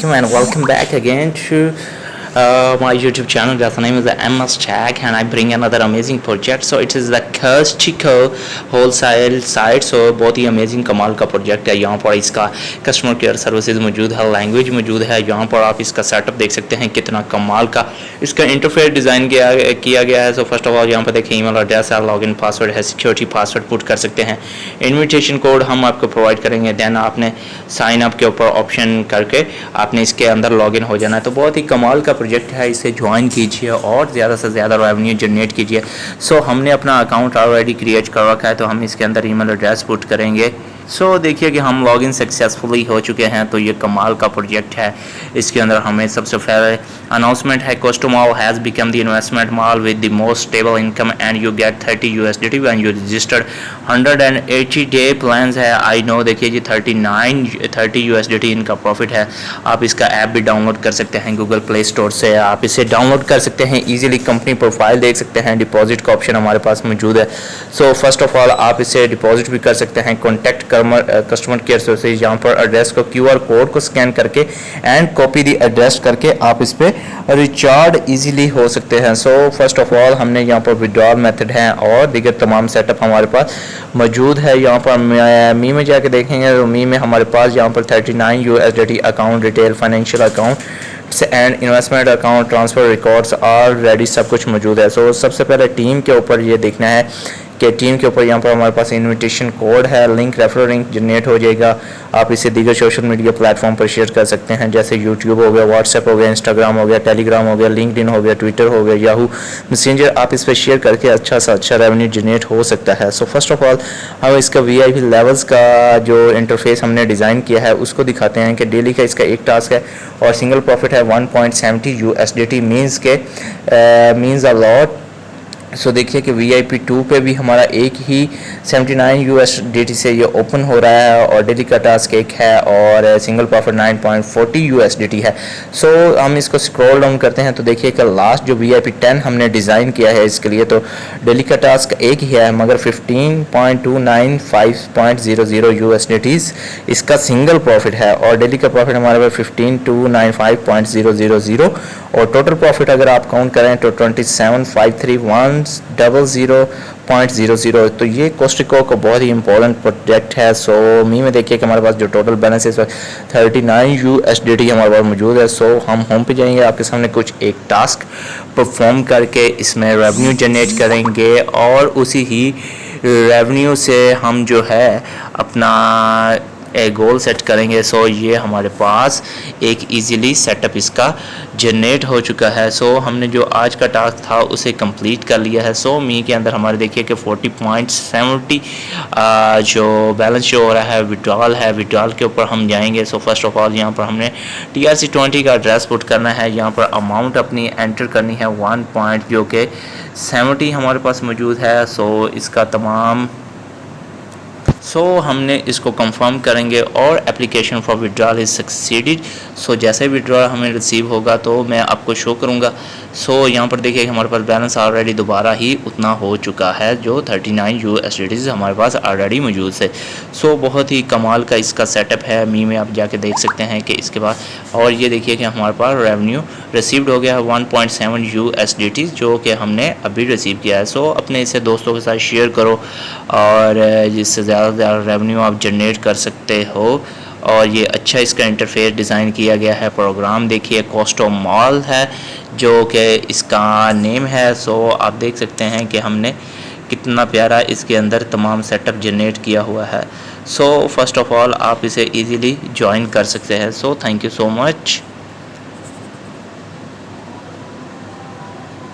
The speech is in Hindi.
alaikum and welcome back again to my YouTube channel. The name is MS Tech and I bring another amazing project. So it is the Costco wholesale site. So बहुत ही अमेजिंग कमाल का प्रोजेक्ट है. यहाँ पर इसका कस्टमर केयर सर्विसेज मौजूद है, लैंग्वेज मौजूद है. यहाँ पर आप इसका सेटअप देख सकते हैं कितना कमाल का इसका इंटरफेस डिज़ाइन किया गया है. सो फर्स्ट ऑफ ऑल यहाँ पर देखिए ईमेल एड्रेस है, लॉगिन पासवर्ड है, सिक्योरिटी पासवर्ड पुट कर सकते हैं. इन्विटेशन कोड हम आपको प्रोवाइड करेंगे. देन आपने साइन अप के ऊपर ऑप्शन करके आपने इसके अंदर लॉगिन हो जाना है. तो बहुत ही कमाल का प्रोजेक्ट है, इसे ज्वाइन कीजिए और ज़्यादा से ज़्यादा रेवेन्यू जनरेट कीजिए. सो हमने अपना अकाउंट ऑलरेडी क्रिएट कर रखा है, तो हम इसके अंदर ईमेल एड्रेस पुट करेंगे. सो देखिए कि हम लॉगिन सक्सेसफुली हो चुके हैं. तो ये कमाल का प्रोजेक्ट है. इसके अंदर हमें सबसे पहले अनाउंसमेंट है, Costco mall has become the investment mall with the most stable income and you get 30 USDT when you registered. 180 day plans है. आई नो देखिए जी 30 USDT इनका प्रॉफिट है. आप इसका ऐप भी डाउनलोड कर सकते हैं गूगल प्ले स्टोर से. आप इसे डाउनलोड कर सकते हैं ईजिली. कंपनी प्रोफाइल देख सकते हैं, डिपॉजिट का ऑप्शन हमारे पास मौजूद है. सो फर्स्ट ऑफ ऑल आप इसे डिपॉजिट भी कर सकते हैं. कॉन्टैक्ट कस्टमर केयर सर्विसेज, यहाँ पर एड्रेस को QR कोड को स्कैन करके एंड कॉपी दी एड्रेस करके आप इस पे रिचार्ज इजीली हो सकते हैं. सो फर्स्ट ऑफ ऑल हमने यहाँ पर विड्रॉल मेथड है और दीगर तमाम सेटअप हमारे पास मौजूद है. यहाँ पर मी में जाके देखेंगे तो मी में हमारे पास यहाँ पर 39 USDT account, retail financial account and investment account, transfer records already सब कुछ मौजूद है. सो सबसे पहले टीम के ऊपर ये देखना है कि टीम के ऊपर यहाँ पर हमारे पास इनविटेशन कोड है, लिंक रेफरल लिंक जनरेट हो जाएगा. आप इसे दीगर सोशल मीडिया प्लेटफॉर्म पर शेयर कर सकते हैं, जैसे यूट्यूब हो गया, व्हाट्सएप हो गया, इंस्टाग्राम हो गया, टेलीग्राम हो गया, लिंक्डइन हो गया, ट्विटर हो गया, याहू मैसेंजर. आप इस पर शेयर करके अच्छा सा अच्छा रेवेन्यू जनरेट हो सकता है. सो फर्स्ट ऑफ ऑल हम इसका VIP लेवल्स का जो इंटरफेस हमने डिज़ाइन किया है उसको दिखाते हैं कि डेली का इसका एक टास्क है और सिंगल प्रॉफिट है 1.70 USDT मीन्स अ लॉट. सो देखिए कि VIP 2 पे भी हमारा एक ही 79 USDT से ये ओपन हो रहा है और डेली का टास्क एक है और सिंगल प्रॉफिट 9.40 USDT है. सो हम इसको स्क्रॉल डाउन करते हैं तो देखिए कि लास्ट जो VIP 10 हमने डिज़ाइन किया है इसके लिए तो डेली का टास्क एक ही है मगर 15.295.00 USDT इसका सिंगल प्रॉफिट है और डेली का प्रॉफिट हमारे पास 15.295.000 और टोटल प्रॉफिट अगर आप काउंट करें तो 27,531.00. तो ये कॉस्टको का बहुत ही इंपॉर्टेंट प्रोजेक्ट है. सो मी में देखिए कि हमारे पास जो टोटल बैलेंस है 39 USDT हमारे पास मौजूद है. सो हम होम पे जाएंगे, आपके सामने कुछ एक टास्क परफॉर्म करके इसमें रेवेन्यू जनरेट करेंगे और उसी ही रेवेन्यू से हम जो है अपना गोल सेट करेंगे. सो ये हमारे पास एक इजीली सेटअप इसका जनरेट हो चुका है. सो हमने जो आज का टास्क था उसे कंप्लीट कर लिया है. सो मी के अंदर हमारे देखिए कि 40.70 जो बैलेंस शो हो रहा है विड्रॉल है. विड्रॉल के ऊपर हम जाएंगे. सो फर्स्ट ऑफ ऑल यहाँ पर हमने TRC20 का एड्रेस पुट करना है. यहाँ पर अमाउंट अपनी एंटर करनी है 1 पॉइंट जो कि 70 हमारे पास मौजूद है. सो इसका तमाम हमने इसको कंफर्म करेंगे और application for withdrawal is succeeded. So जैसे विड्रॉल हमें रिसीव होगा तो मैं आपको शो करूँगा. सो यहाँ पर देखिए हमारे पास बैलेंस ऑलरेडी दोबारा ही उतना हो चुका है जो 39 USDT हमारे पास ऑलरेडी मौजूद है. सो बहुत ही कमाल का इसका सेटअप है. मी में आप जाके देख सकते हैं कि इसके बाद और ये देखिए कि हमारे पास रेवेन्यू रिसीव्ड हो गया है 1.7 USDT जो कि हमने अभी रिसीव किया है. सो अपने इसे दोस्तों के साथ शेयर करो और जिससे ज़्यादा रेवेन्यू आप जनरेट कर सकते हो. और ये अच्छा इसका इंटरफेस डिज़ाइन किया गया है. प्रोग्राम देखिए कॉस्टको मॉल है जो कि इसका नेम है. सो आप देख सकते हैं कि हमने कितना प्यारा इसके अंदर तमाम सेटअप जनरेट किया हुआ है. सो फर्स्ट ऑफ ऑल आप इसे इजीली ज्वाइन कर सकते हैं. So thank you so much.